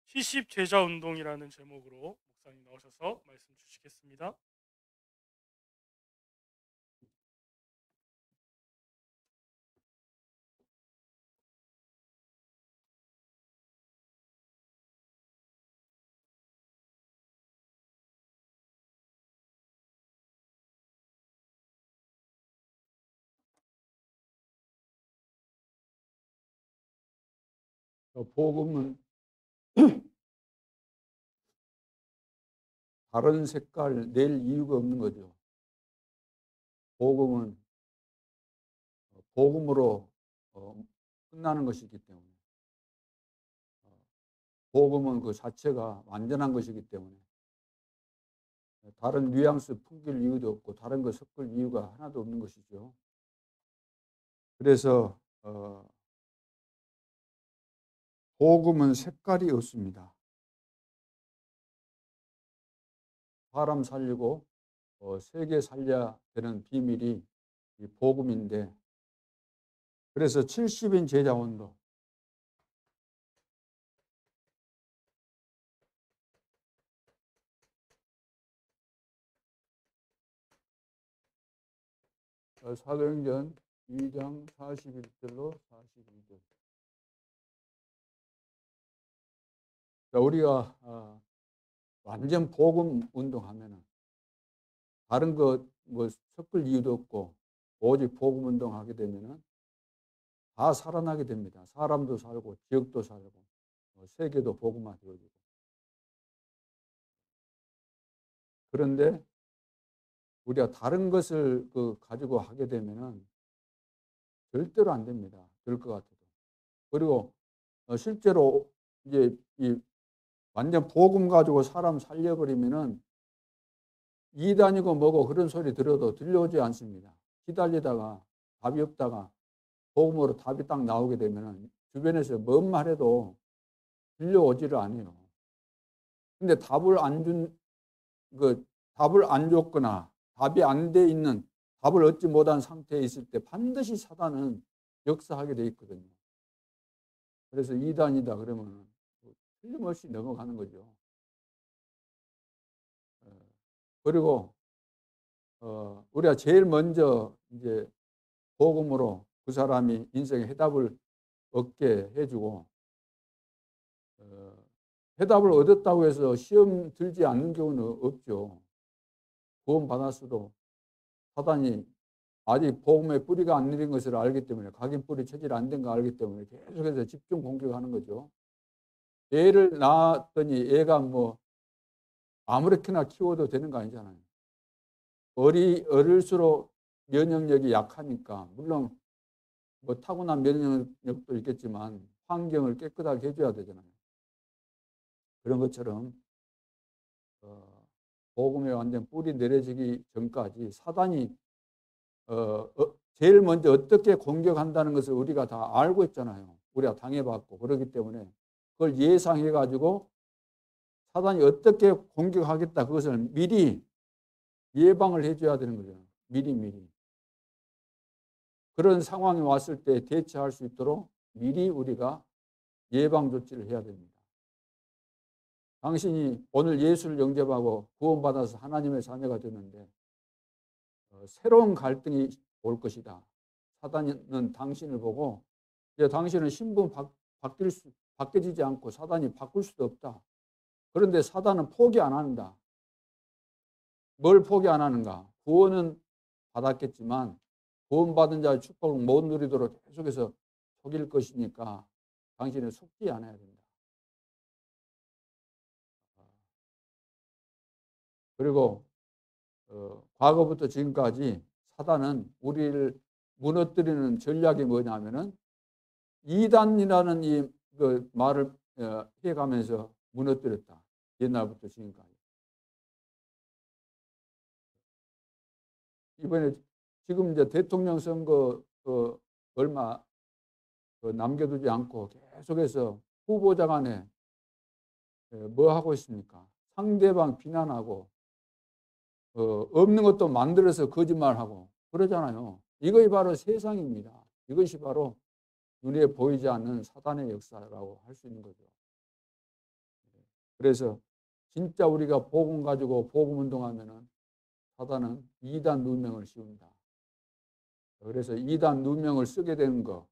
시십 제자 운동이라는 제목으로 목사님 나오셔서 말씀 주시겠습니다. 복음은 다른 색깔 낼 이유가 없는 거죠. 복음은 복음으로 끝나는 것이기 때문에, 복음은 그 자체가 완전한 것이기 때문에 다른 뉘앙스 풍길 이유도 없고 다른 거 섞을 이유가 하나도 없는 것이죠. 그래서 복음은 색깔이 없습니다. 사람 살리고 세계 살려야 되는 비밀이 이 복음인데, 그래서 70인 제자원도 사도행전 2장 41절로 42절. 우리가 완전 복음 운동하면은 다른 거 뭐 섞을 이유도 없고 오직 복음 운동하게 되면은 다 살아나게 됩니다. 사람도 살고 지역도 살고 세계도 복음화 되어지고. 그런데 우리가 다른 것을 가지고 하게 되면은 절대로 안 됩니다. 될 것 같아도. 그리고 실제로 이제 이 완전 복음 가지고 사람 살려버리면은 이단이고 뭐고 그런 소리 들어도 들려오지 않습니다. 기다리다가 답이 없다가 복음으로 답이 딱 나오게 되면은 주변에서 뭔 말해도 들려오지를 않아요. 근데 답을 안 줬거나 답이 안 돼 있는, 답을 얻지 못한 상태에 있을 때 반드시 사단은 역사하게 돼 있거든요. 그래서 이단이다 그러면 틀림없이 넘어가는 거죠. 그리고 우리가 제일 먼저 이제 복음으로 그 사람이 인생의 해답을 얻게 해주고, 해답을 얻었다고 해서 시험 들지 않는 경우는 없죠. 구원 받았어도 사단이 아직 복음의 뿌리가 안 내린 것을 알기 때문에, 각인 뿌리 체질 안 된 거 알기 때문에 계속해서 집중 공격하는 거죠. 애를 낳았더니 애가 뭐 아무렇게나 키워도 되는 거 아니잖아요. 어릴수록 면역력이 약하니까, 물론 뭐 타고난 면역력도 있겠지만 환경을 깨끗하게 해줘야 되잖아요. 그런 것처럼 복음의 완전 뿌리 내려지기 전까지 사단이 제일 먼저 어떻게 공격한다는 것을 우리가 다 알고 있잖아요. 우리가 당해봤고. 그렇기 때문에 그걸 예상해 가지고 사단이 어떻게 공격하겠다, 그것을 미리 예방을 해줘야 되는 거죠. 미리 그런 상황이 왔을 때 대처할 수 있도록 미리 우리가 예방 조치를 해야 됩니다. 당신이 오늘 예수를 영접하고 구원받아서 하나님의 자녀가 되는데 새로운 갈등이 올 것이다. 사단은 당신을 보고 이제 당신은 신분 바뀌어지지 않고 사단이 바꿀 수도 없다. 그런데 사단은 포기 안 한다. 뭘 포기 안 하는가? 구원은 받았겠지만 구원받은 자의 축복을 못 누리도록 계속해서 속일 것이니까 당신은 속지 않아야 된다. 그리고 과거부터 지금까지 사단은 우리를 무너뜨리는 전략이 뭐냐면은 이단이라는 그 말을 해가면서 무너뜨렸다. 옛날부터 지금까지. 이번에 지금 이제 대통령 선거 얼마 남겨두지 않고 계속해서 후보자 간에 뭐 하고 있습니까? 상대방 비난하고 없는 것도 만들어서 거짓말하고 그러잖아요. 이것이 바로 세상입니다. 이것이 바로 눈에 보이지 않는 사단의 역사라고 할 수 있는 거죠. 그래서 진짜 우리가 복음 가지고 복음 운동하면은 사단은 이단 누명을 씌운다. 그래서 이단 누명을 쓰게 되는 거,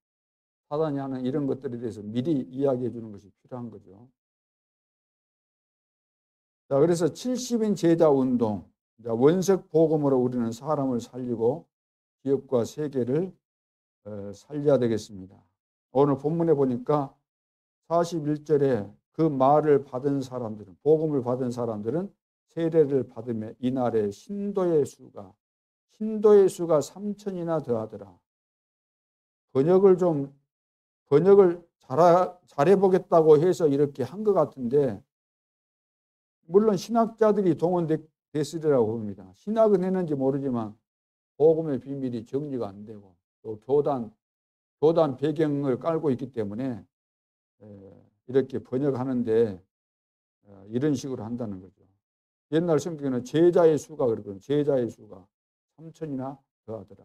사단이 하는 이런 것들에 대해서 미리 이야기해 주는 것이 필요한 거죠. 자, 그래서 70인 제자 운동, 원색 복음으로 우리는 사람을 살리고 기업과 세계를 살려야 되겠습니다. 오늘 본문에 보니까 41절에 그 말을 받은 사람들은, 복음을 받은 사람들은 세례를 받으며 이날에 신도의 수가 3,000이나 더하더라. 번역을 잘해보겠다고 해서 이렇게 한 것 같은데, 물론 신학자들이 동원됐으리라고 봅니다. 신학은 했는지 모르지만 복음의 비밀이 정리가 안 되고 또 교단 배경을 깔고 있기 때문에 이렇게 번역하는데 이런 식으로 한다는 거죠. 옛날 성경에는 제자의 수가 그러거든요. 제자의 수가 3,000이나 더하더라.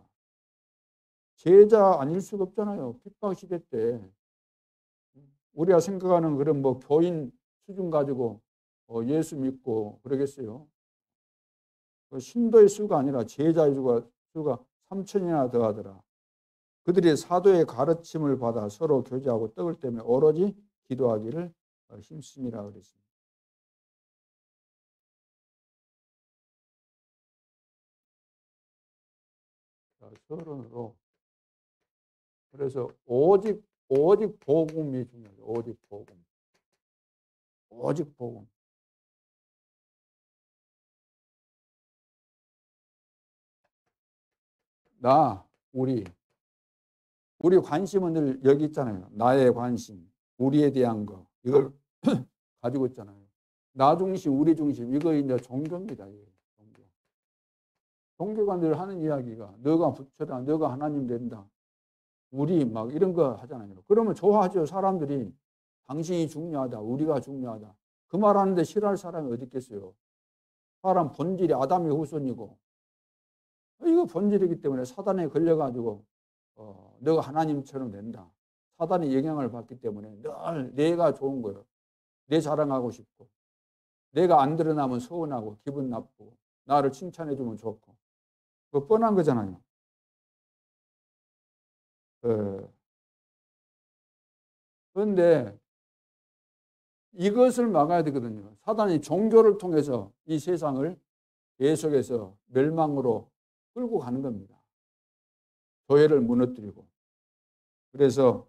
제자 아닐 수가 없잖아요. 핍박 시대 때 우리가 생각하는 그런 뭐 교인 수준 가지고 예수 믿고 그러겠어요. 신도의 수가 아니라 제자의 수가 3,000이나 더하더라. 그들이 사도의 가르침을 받아 서로 교제하고 떡을 떼며 오로지 기도하기를 힘쓰니라 그랬습니다. 서론으로 그래서 오직 복음이 중요해요. 오직 복음. 오직 복음. 우리 관심은 늘 여기 있잖아요. 나의 관심, 우리에 대한 거 이걸 가지고 있잖아요. 나 중심, 우리 중심 이거 이제 종교입니다. 종교. 종교가 늘 하는 이야기가 너가 부처다, 너가 하나님 된다, 우리 막 이런 거 하잖아요. 그러면 좋아하죠. 사람들이 당신이 중요하다, 우리가 중요하다. 그 말하는데 싫어할 사람이 어디 있겠어요. 사람 본질이 아담의 후손이고 이거 본질이기 때문에 사단에 걸려가지고 너가 하나님처럼 된다. 사단의 영향을 받기 때문에 늘 내가 좋은 거예요. 내 자랑하고 싶고 내가 안 드러나면 서운하고 기분 나쁘고 나를 칭찬해 주면 좋고 그거 뻔한 거잖아요. 그런데 이것을 막아야 되거든요. 사단이 종교를 통해서 이 세상을 계속해서 멸망으로 끌고 가는 겁니다. 교회를 무너뜨리고. 그래서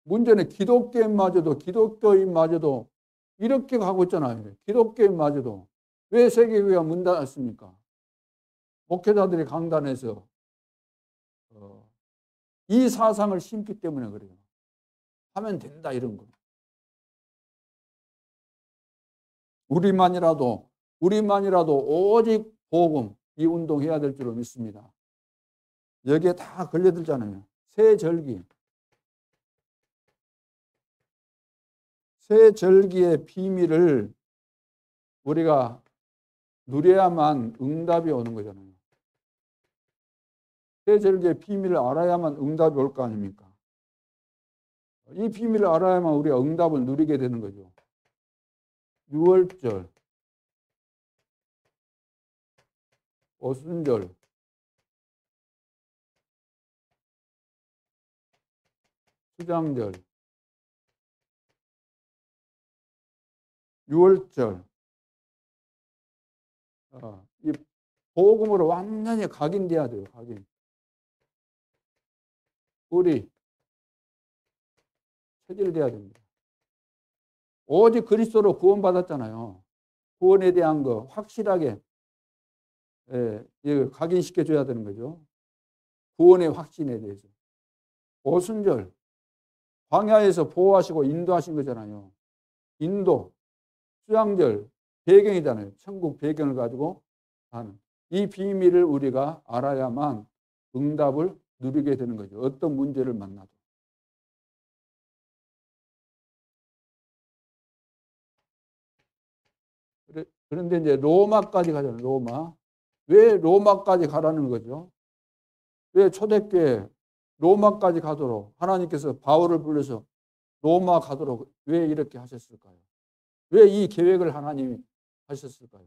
문제는 기독교인마저도 이렇게 가고 있잖아요. 기독교인마저도. 왜 세계교회가 문 닫았습니까? 목회자들이 강단에서 이 사상을 심기 때문에 그래요. 하면 된다 이런 거. 우리만이라도 오직 복음 이 운동해야 될 줄로 믿습니다. 여기에 다 걸려들잖아요. 새 절기의 비밀을 우리가 누려야만 응답이 오는 거잖아요. 새 절기의 비밀을 알아야만 응답이 올 거 아닙니까? 이 비밀을 알아야만 우리가 응답을 누리게 되는 거죠. 유월절, 오순절, 수장절, 유월절, 이 복음으로 완전히 각인돼야 돼요. 각인. 우리 체질돼야 됩니다. 오직 그리스도로 구원받았잖아요. 구원에 대한 거 확실하게 각인시켜 줘야 되는 거죠. 구원의 확신에 대해서. 오순절, 광야에서 보호하시고 인도하신 거잖아요. 인도, 수양절, 배경이잖아요. 천국 배경을 가지고 하는. 이 비밀을 우리가 알아야만 응답을 누리게 되는 거죠. 어떤 문제를 만나도. 그런데 이제 로마까지 가잖아요. 로마. 왜 로마까지 가라는 거죠? 왜 초대교회 로마까지 가도록 하나님께서 바울을 불러서 로마 가도록 왜 이렇게 하셨을까요? 왜 이 계획을 하나님이 하셨을까요?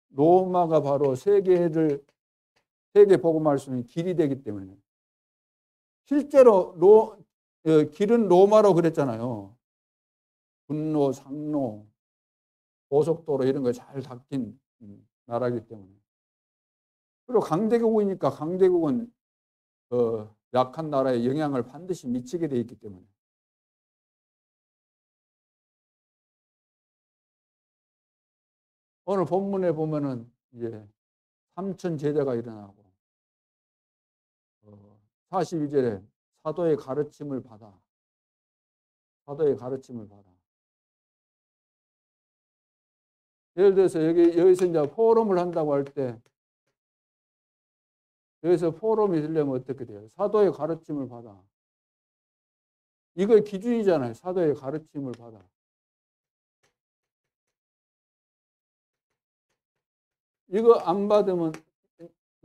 로마가 바로 세계 복음할 수 있는 길이 되기 때문에. 실제로 길은 로마로 그랬잖아요. 분로, 상로, 고속도로 이런 거 잘 닦인 나라이기 때문에. 그리고 강대국이니까 강대국은 약한 나라에 영향을 반드시 미치게 돼 있기 때문에. 오늘 본문에 보면은 이제 3천 제자가 일어나고 42절에 사도의 가르침을 받아. 예를 들어서 여기서 이제 포럼을 한다고 할 때 여기서 포럼이 되려면 어떻게 돼요? 사도의 가르침을 받아. 이거 기준이잖아요. 사도의 가르침을 받아. 이거 안 받으면,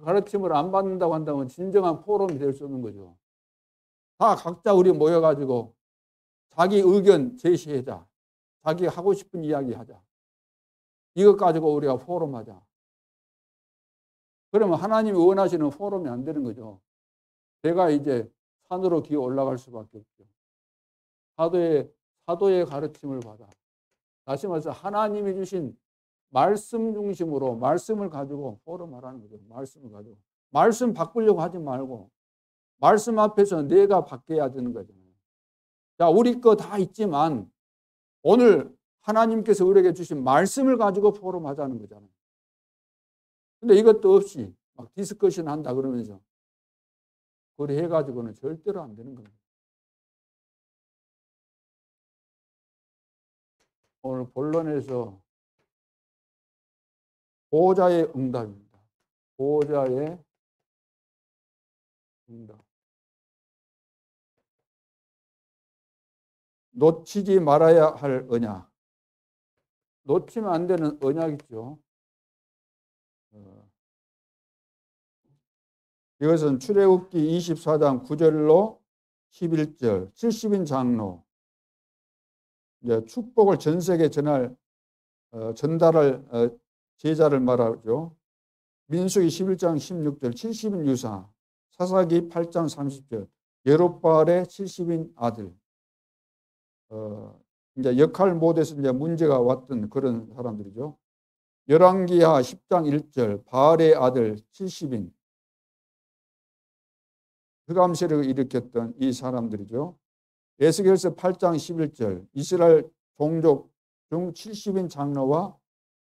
가르침을 안 받는다고 한다면 진정한 포럼이 될 수 없는 거죠. 다 각자 우리 모여가지고 자기 의견 제시하자. 자기 하고 싶은 이야기 하자. 이것 가지고 우리가 포럼하자. 그러면 하나님이 원하시는 포럼이 안 되는 거죠. 제가 이제 산으로 기어 올라갈 수밖에 없죠. 사도의 가르침을 받아. 다시 말해서 하나님이 주신 말씀 중심으로 말씀을 가지고 포럼하라는 거죠. 말씀을 가지고. 말씀 바꾸려고 하지 말고 말씀 앞에서 내가 바뀌어야 되는 거잖아요. 자, 우리 거 다 있지만 오늘 하나님께서 우리에게 주신 말씀을 가지고 포럼하자는 거잖아요. 근데 이것도 없이 막 디스커션 한다 그러면서 그리 해가지고는 절대로 안 되는 겁니다. 오늘 본론에서 보호자의 응답입니다. 보호자의 응답. 놓치지 말아야 할 언약. 놓치면 안 되는 언약이죠. 이것은 출애굽기 24장 9절로 11절 70인 장로 이제 축복을 전 세계에 전달할 제자를 말하죠. 민수기 11장 16절 70인 유사, 사사기 8장 30절 여롯바알의 70인 아들. 이제 역할 못해서 이제 문제가 왔던 그런 사람들이죠. 열왕기하 10장 1절 바알의 아들 70인 흑암 세력을 일으켰던 이 사람들이죠. 에스겔서 8장 11절 이스라엘 종족 중 70인 장로와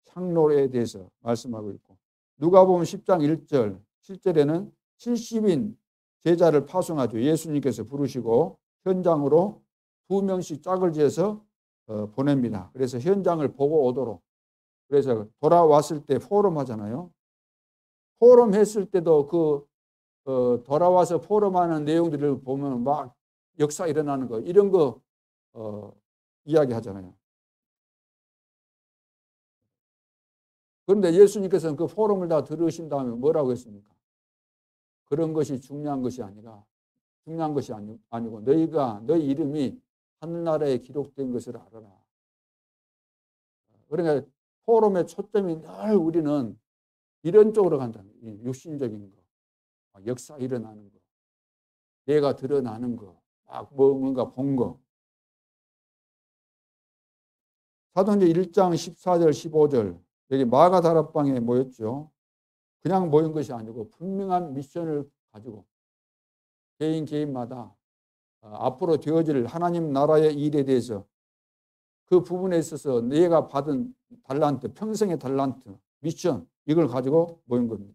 창로에 대해서 말씀하고 있고 누가복음 10장 1절 7절에는 70인 제자를 파송하죠. 예수님께서 부르시고 현장으로 2명씩 짝을 지어서 보냅니다. 그래서 현장을 보고 오도록. 그래서 돌아왔을 때 포럼 하잖아요. 포럼 했을 때도 돌아와서 포럼하는 내용들을 보면 막 역사 일어나는 거 이런 거 이야기하잖아요. 그런데 예수님께서는 그 포럼을 다 들으신 다음에 뭐라고 했습니까? 그런 것이 중요한 것이 아니고 너희 이름이 하늘나라에 기록된 것을 알아라. 그러니까 포럼의 초점이 늘 우리는 이런 쪽으로 간다는 거예요. 육신적인 거, 역사 일어나는 거, 내가 드러나는 거, 뭔가 본 거. 사도행전 1장 14절 15절 여기 마가 다락방에 모였죠. 그냥 모인 것이 아니고 분명한 미션을 가지고 개인마다 앞으로 되어질 하나님 나라의 일에 대해서 그 부분에 있어서 내가 받은 달란트, 평생의 달란트, 미션 이걸 가지고 모인 겁니다.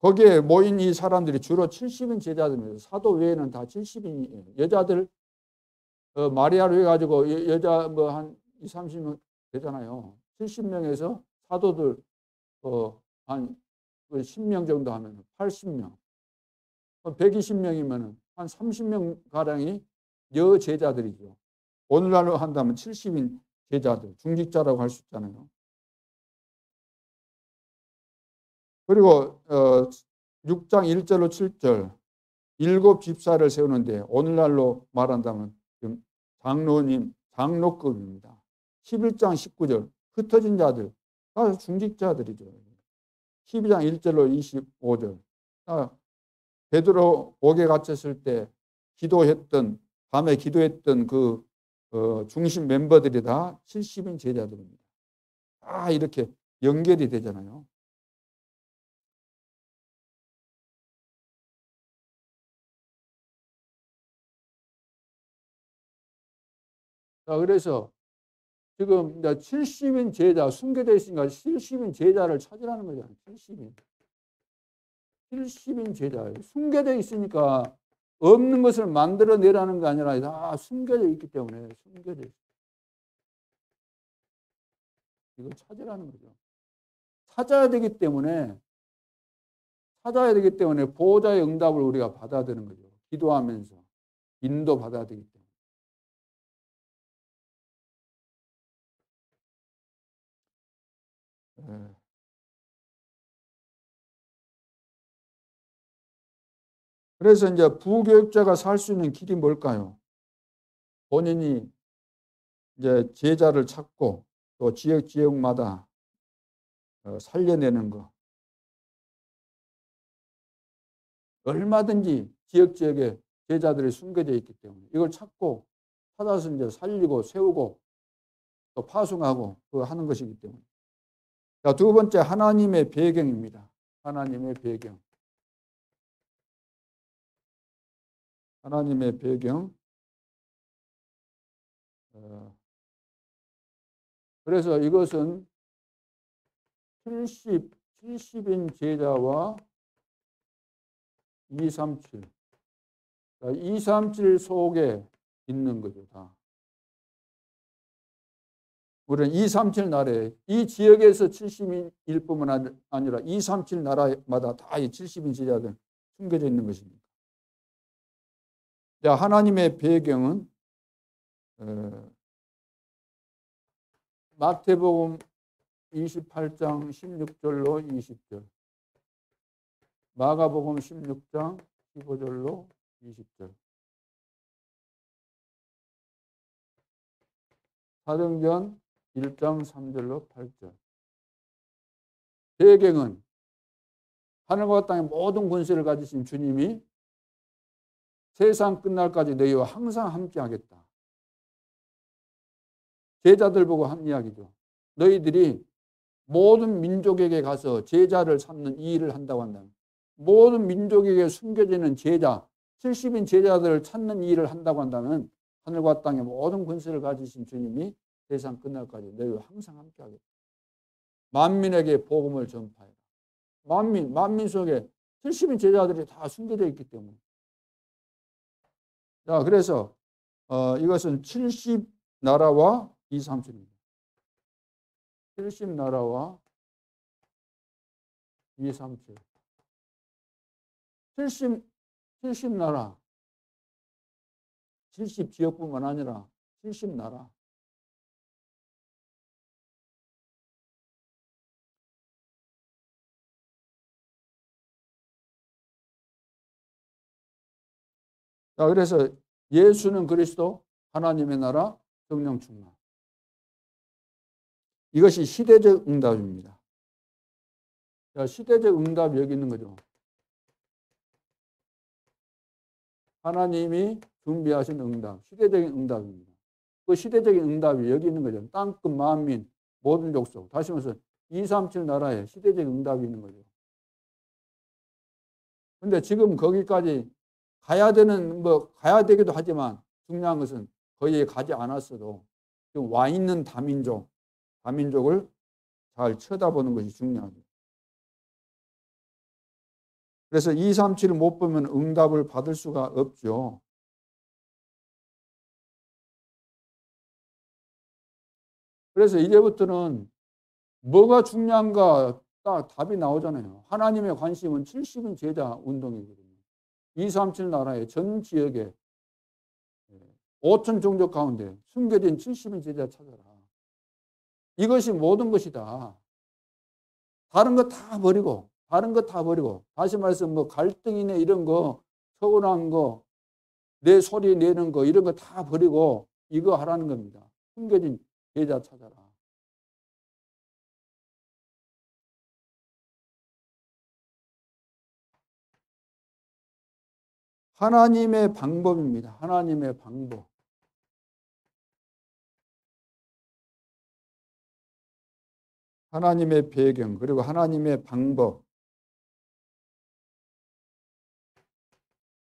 거기에 모인 이 사람들이 주로 70인 제자들입니다. 사도 외에는 다 70인이에요. 여자들 마리아로 해가지고 여자 뭐 한 20, 30명 되잖아요. 70명에서 사도들 한 10명 정도 하면 80명, 120명이면 한 30명 가량이 여제자들이죠. 오늘날로 한다면 70인 제자들, 중직자라고 할 수 있잖아요. 그리고 6장 1절로 7절 7 집사를 세우는데 오늘날로 말한다면 장로님, 장로급입니다. 11장 19절 흩어진 자들 다 중직자들이죠. 12장 1절로 25절 베드로 옥에 갇혔을 때 기도했던 밤에 기도했던 그 중심 멤버들이 다 70인 제자들입니다. 다 이렇게 연결이 되잖아요. 자, 그래서 지금 이제 70인 제자, 숨겨져 있으니까 70인 제자를 찾으라는 거잖아요. 70인 제자. 숨겨져 있으니까 없는 것을 만들어내라는 게 아니라 다 숨겨져 있기 때문에 숨겨져 있어요. 이걸 찾으라는 거죠. 찾아야 되기 때문에 보호자의 응답을 우리가 받아야 되는 거죠. 기도하면서 인도 받아야 되기 때문에. 그래서 이제 부교육자가 살 수 있는 길이 뭘까요? 본인이 이제 제자를 찾고 또 지역마다 살려내는 거. 얼마든지 지역에 제자들이 숨겨져 있기 때문에 이걸 찾아서 이제 살리고 세우고 또 파송하고 그거 하는 것이기 때문에. 자, 두 번째 하나님의 배경입니다. 하나님의 배경. 하나님의 배경. 그래서 이것은 70인 제자와 237. 237 속에 있는 거죠, 다. 우리는 237 나라에 이 지역에서 70일 뿐만 아니라 237 나라마다 다 이 70인 제자들 숨겨져 있는 것입니다. 자, 하나님의 배경은 마태복음 28장 16절로 20절, 마가복음 16장 15절로 20절, 사도행전 1장 3절로 8절. 배경은 하늘과 땅의 모든 권세를 가지신 주님이 세상 끝날까지 너희와 항상 함께 하겠다. 제자들 보고 한 이야기죠. 너희들이 모든 민족에게 가서 제자를 삼는 이 일을 한다고 한다면, 모든 민족에게 숨겨지는 제자, 70인 제자들을 찾는 이 일을 한다고 한다면 하늘과 땅의 모든 권세를 가지신 주님이 세상 끝날까지 너희와 항상 함께 하겠다. 만민에게 복음을 전파해라. 만민 속에 70인 제자들이 다 숨겨져 있기 때문에. 자, 그래서 이것은 70 나라와 237입니다. 70 나라와 237. 70 나라. 70 지역뿐만 아니라 70 나라. 자, 그래서 예수는 그리스도, 하나님의 나라, 성령 충만. 이것이 시대적 응답입니다. 자, 시대적 응답이 여기 있는 거죠. 하나님이 준비하신 응답, 시대적인 응답입니다. 그 시대적인 응답이 여기 있는 거죠. 땅끝 만민, 모든 족속. 다시 말해서 237 나라에 시대적 응답이 있는 거죠. 근데 지금 거기까지 가야 되기도 하지만 중요한 것은 거기에 가지 않았어도 지금 와 있는 다민족을 잘 쳐다보는 것이 중요하죠. 그래서 237을 못 보면 응답을 받을 수가 없죠. 그래서 이제부터는 뭐가 중요한가 딱 답이 나오잖아요. 하나님의 관심은 70인 제자 운동이거든요. 237 나라의 전 지역에 5천 종족 가운데 숨겨진 70인 제자 찾아라. 이것이 모든 것이다. 다른 거 다 버리고 다시 말해서 뭐 갈등이네 이런 거, 서운한 거, 내 소리 내는 거 이런 거 다 버리고 이거 하라는 겁니다. 숨겨진 제자 찾아라. 하나님의 방법입니다. 하나님의 방법. 하나님의 배경, 그리고 하나님의 방법.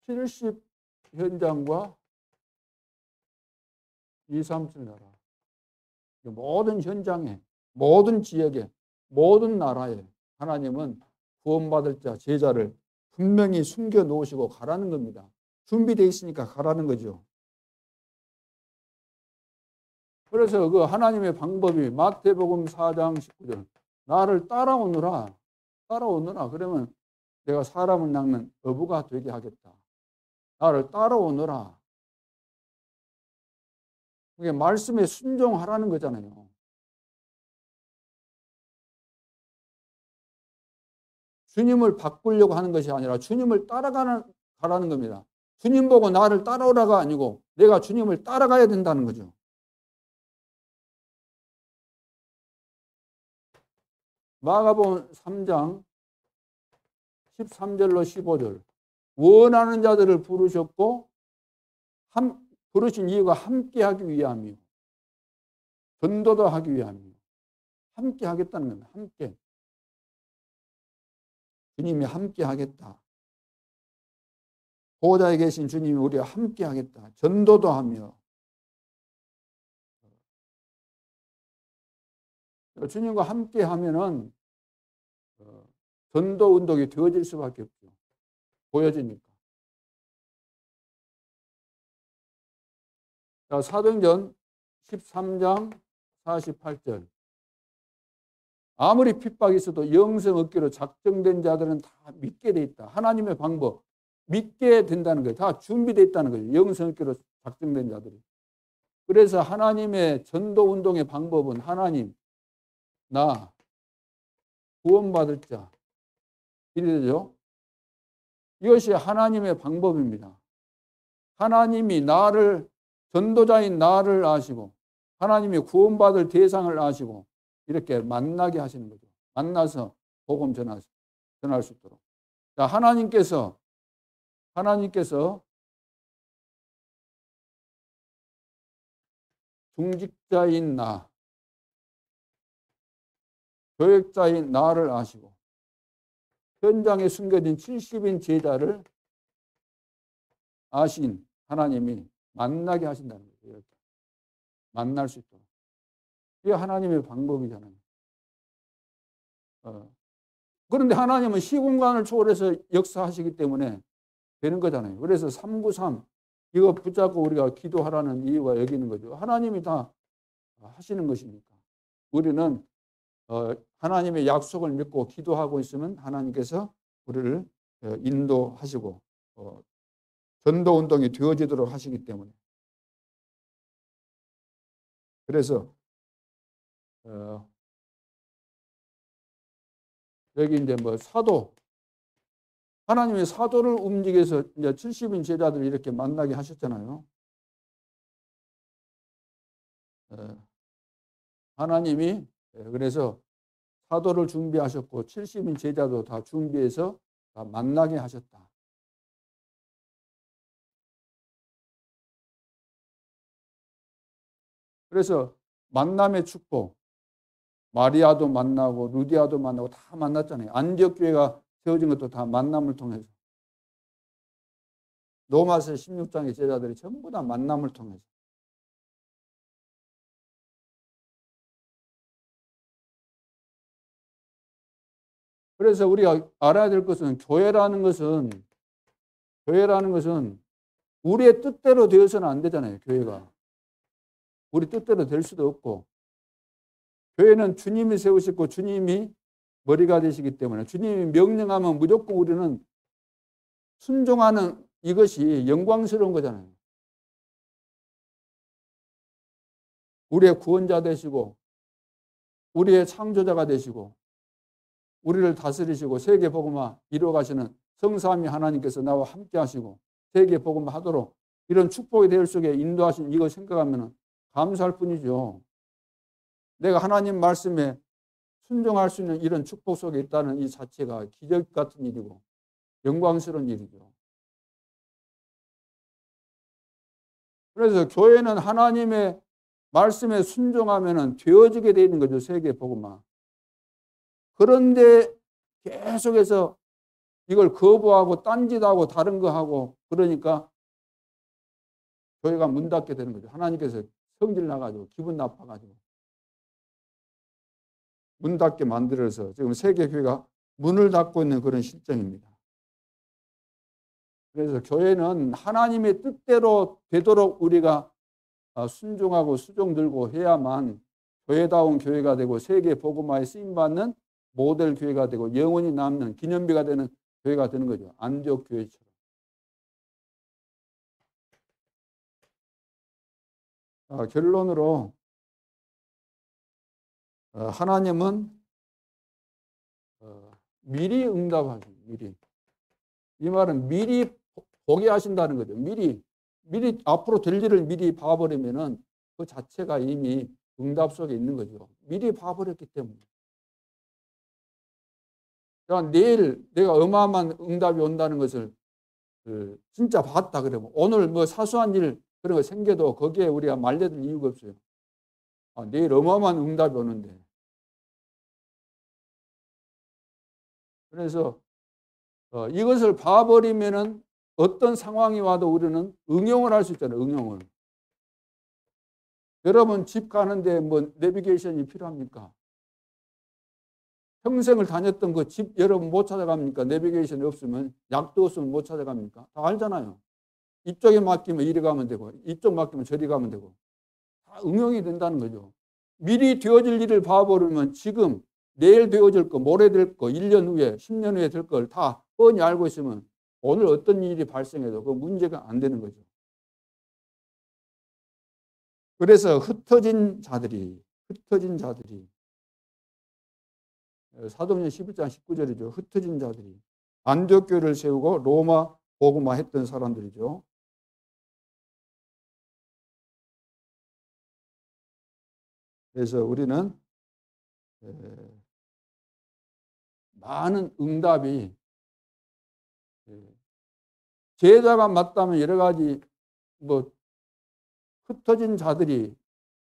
70 현장과 2, 3, 7 나라. 모든 현장에, 모든 지역에, 모든 나라에 하나님은 구원받을 자, 제자를 분명히 숨겨 놓으시고 가라는 겁니다. 준비되어 있으니까 가라는 거죠. 그래서 그 하나님의 방법이 마태복음 4장 19절. 나를 따라오너라. 따라오너라. 그러면 내가 사람을 낚는 어부가 되게 하겠다. 나를 따라오너라. 그게 말씀에 순종하라는 거잖아요. 주님을 바꾸려고 하는 것이 아니라 주님을 가라는 겁니다. 주님 보고 나를 따라오라가 아니고 내가 주님을 따라가야 된다는 거죠. 마가복음 3장 13절로 15절. 원하는 자들을 부르셨고 부르신 이유가 함께하기 위함이요. 전도도 하기 위함이요. 함께 하겠다는 겁니다. 함께. 주님이 함께 하겠다. 보호자에 계신 주님이 우리와 함께 하겠다. 전도도 하며. 주님과 함께 하면은 전도 운동이 되어질 수밖에 없죠. 보여지니까. 자, 사도행전 13장 48절. 아무리 핍박이 있어도 영생 얻기로 작정된 자들은 다 믿게 돼 있다. 하나님의 방법. 믿게 된다는 거예요. 다 준비되어 있다는 거예요. 영생 얻기로 작정된 자들이. 그래서 하나님의 전도 운동의 방법은 하나님, 나, 구원받을 자. 이래죠. 이것이 하나님의 방법입니다. 하나님이 나를, 전도자인 나를 아시고 하나님이 구원받을 대상을 아시고 이렇게 만나게 하시는 거죠. 만나서 복음 전할 수 있도록. 자, 하나님께서 중직자인 나, 교역자인 나를 아시고 현장에 숨겨진 70인 제자를 아신 하나님이 만나게 하신다는 거예요. 이렇게. 만날 수 있도록. 이게 하나님의 방법이잖아요. 그런데 하나님은 시공간을 초월해서 역사하시기 때문에 되는 거잖아요. 그래서 393 이거 붙잡고 우리가 기도하라는 이유가 여기 있는 거죠. 하나님이 다 하시는 것이니까. 우리는 하나님의 약속을 믿고 기도하고 있으면 하나님께서 우리를 인도하시고 전도 운동이 되어지도록 하시기 때문에. 그래서 여기 이제 뭐 사도, 하나님의 사도를 움직여서 이제 70인 제자들을 이렇게 만나게 하셨잖아요. 하나님이 그래서 사도를 준비하셨고 70인 제자도 다 준비해서 다 만나게 하셨다. 그래서 만남의 축복, 마리아도 만나고 루디아도 만나고 다 만났잖아요. 안디옥 교회가 세워진 것도 다 만남을 통해서. 로마서 16장의 제자들이 전부 다 만남을 통해서. 그래서 우리가 알아야 될 것은 교회라는 것은 우리의 뜻대로 되어서는 안 되잖아요. 교회가. 우리 뜻대로 될 수도 없고 교회는 주님이 세우시고 주님이 머리가 되시기 때문에 주님이 명령하면 무조건 우리는 순종하는 이것이 영광스러운 거잖아요. 우리의 구원자 되시고 우리의 창조자가 되시고 우리를 다스리시고 세계 복음화 이루어 가시는 성삼위 하나님께서 나와 함께 하시고 세계 복음화 하도록 이런 축복의 대열 속에 인도하신 이거 생각하면 감사할 뿐이죠. 내가 하나님 말씀에 순종할 수 있는 이런 축복 속에 있다는 이 자체가 기적 같은 일이고 영광스러운 일이죠. 그래서 교회는 하나님의 말씀에 순종하면 되어지게 되어 있는 거죠. 세계 복음화. 그런데 계속해서 이걸 거부하고 딴짓하고 다른 거 하고 그러니까 교회가 문 닫게 되는 거죠. 하나님께서 성질 나가지고 기분 나빠가지고 문 닫게 만들어서 지금 세계 교회가 문을 닫고 있는 그런 실정입니다. 그래서 교회는 하나님의 뜻대로 되도록 우리가 순종하고 수종 들고 해야만 교회다운 교회가 되고 세계 복음화에 쓰임받는 모델 교회가 되고 영원히 남는 기념비가 되는 교회가 되는 거죠. 안디옥 교회처럼. 결론으로 하나님은 미리 응답하십니다. 미리. 이 말은 미리 보게 하신다는 거죠. 미리 앞으로 될 일을 미리 봐버리면은 그 자체가 이미 응답 속에 있는 거죠. 미리 봐버렸기 때문에. 그러니까 내일 내가 어마어마한 응답이 온다는 것을 진짜 봤다 그러면 오늘 뭐 사소한 일 그런 거 생겨도 거기에 우리가 말려들 이유가 없어요. 내일 어마어마한 응답이 오는데. 그래서 이것을 봐버리면은 어떤 상황이 와도 우리는 응용을 할 수 있잖아요. 응용을. 여러분 집 가는데 뭐 내비게이션이 필요합니까? 평생을 다녔던 그 집 여러분 못 찾아갑니까? 내비게이션이 없으면 약도 없으면 못 찾아갑니까? 다 알잖아요. 이쪽에 맡기면 이리 가면 되고 이쪽 맡기면 저리 가면 되고 다 응용이 된다는 거죠. 미리 되어질 일을 봐버리면 지금 내일 되어질 거, 모레 될 거, 1년 후에, 10년 후에 될 걸 다 뻔히 알고 있으면 오늘 어떤 일이 발생해도 그 문제가 안 되는 거죠. 그래서 흩어진 자들이 사도행전 11장 19절이죠. 흩어진 자들이 안디옥 교회를 세우고 로마 복음화 했던 사람들이죠. 그래서 우리는 많은 응답이 제자가 맞다면 여러 가지 뭐 흩어진 자들이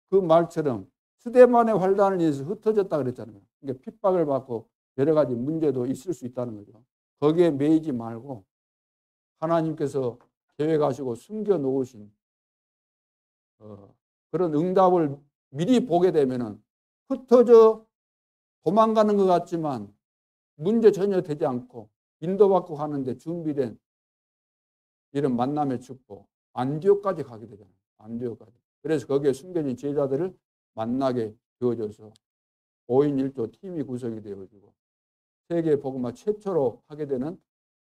그 말처럼 스데반의 환란을 인해서 흩어졌다 그랬잖아요. 그러니까 핍박을 받고 여러 가지 문제도 있을 수 있다는 거죠. 거기에 매이지 말고 하나님께서 계획하시고 숨겨 놓으신 그런 응답을 미리 보게 되면은 흩어져 도망가는 것 같지만 문제 전혀 되지 않고 인도받고 가는데 준비된 이런 만남의 축복 안디옥까지 가게 되잖아요. 안디옥까지. 그래서 거기에 숨겨진 제자들을 만나게 되어져서 5인 1조 팀이 구성이 되어지고 세계 복음화 최초로 하게 되는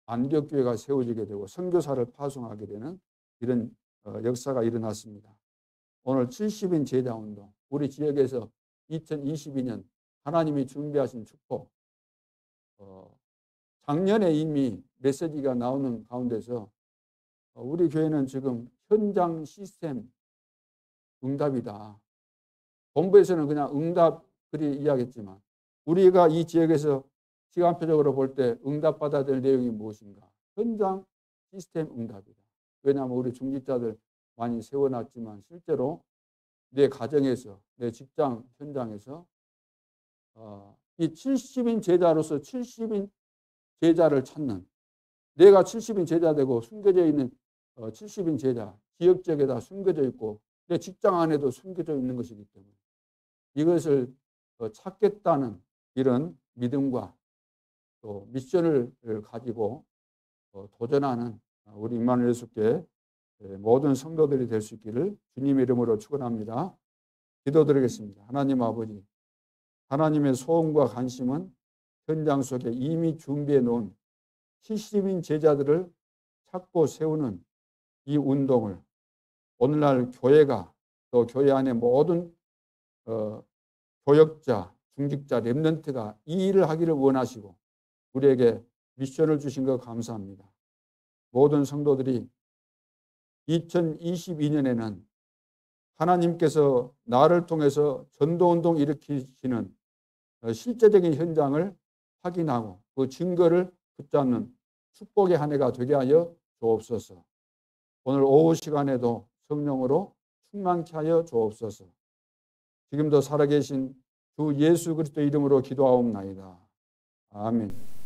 안디옥 교회가 세워지게 되고 선교사를 파송하게 되는 이런 역사가 일어났습니다. 오늘 70인 제자운동 우리 지역에서 2022년 하나님이 준비하신 축복 작년에 이미 메시지가 나오는 가운데서 우리 교회는 지금 현장 시스템 응답이다. 본부에서는 그냥 응답 그리 이야기했지만 우리가 이 지역에서 시간표적으로 볼 때 응답받아야 될 내용이 무엇인가? 현장 시스템 응답이다. 왜냐하면 우리 중직자들 많이 세워놨지만 실제로 내 가정에서 내 직장 현장에서 이 70인 제자로서 70인 제자를 찾는 내가 70인 제자 되고 숨겨져 있는 70인 제자 지역적에다 숨겨져 있고 내 직장 안에도 숨겨져 있는 것이기 때문에 이것을 찾겠다는 이런 믿음과 또 미션을 가지고 도전하는 우리 임마누엘 예수께 모든 성도들이 될 수 있기를 주님의 이름으로 축원합니다. 기도드리겠습니다. 하나님 아버지, 하나님의 소원과 관심은 현장 속에 이미 준비해 놓은 70인 제자들을 찾고 세우는 이 운동을 오늘날 교회가 또 교회 안에 모든 교역자, 중직자, 렘넌트가 이 일을 하기를 원하시고 우리에게 미션을 주신 것 감사합니다. 모든 성도들이 2022년에는 하나님께서 나를 통해서 전도운동 일으키시는 실제적인 현장을 확인하고 그 증거를 붙잡는 축복의 한 해가 되게 하여 주옵소서. 오늘 오후 시간에도 성령으로 충만케 하여 주옵소서. 지금도 살아계신 주 예수 그리스도 이름으로 기도하옵나이다. 아멘.